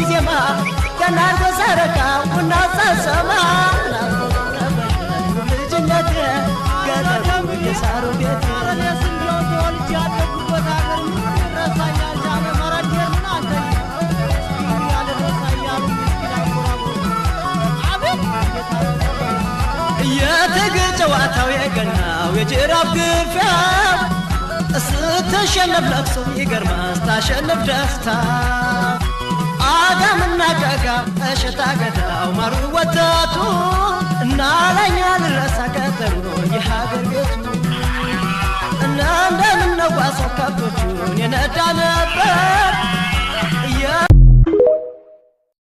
ዜማ ገናርጎ ሰረካ ቡና ሳሰማ ልጅነት ገጠሩ የሳሩ ቤት ለስንዴው ተወልጄ ያደግኩበት ሀገር ረሳኛል ጃለ መረዴር ምን አንተ ያለ ረሳያሉ ምስኪን አቆራቡ አቤት የትግል ጨዋታው የገናው የጅራፍ ግፊያው ስትሸነፍ ለቅሶ ይገርማል ታሸንፍ ደስታ አጋምና ቀጋ እሸታ ገዳው ማሩ ወተቱ እናለኛ ልረሳ ቀጠሩ የሀገር ቤቱ እና እንደምነዋሰው ከብቶቹን የነዳ ነበር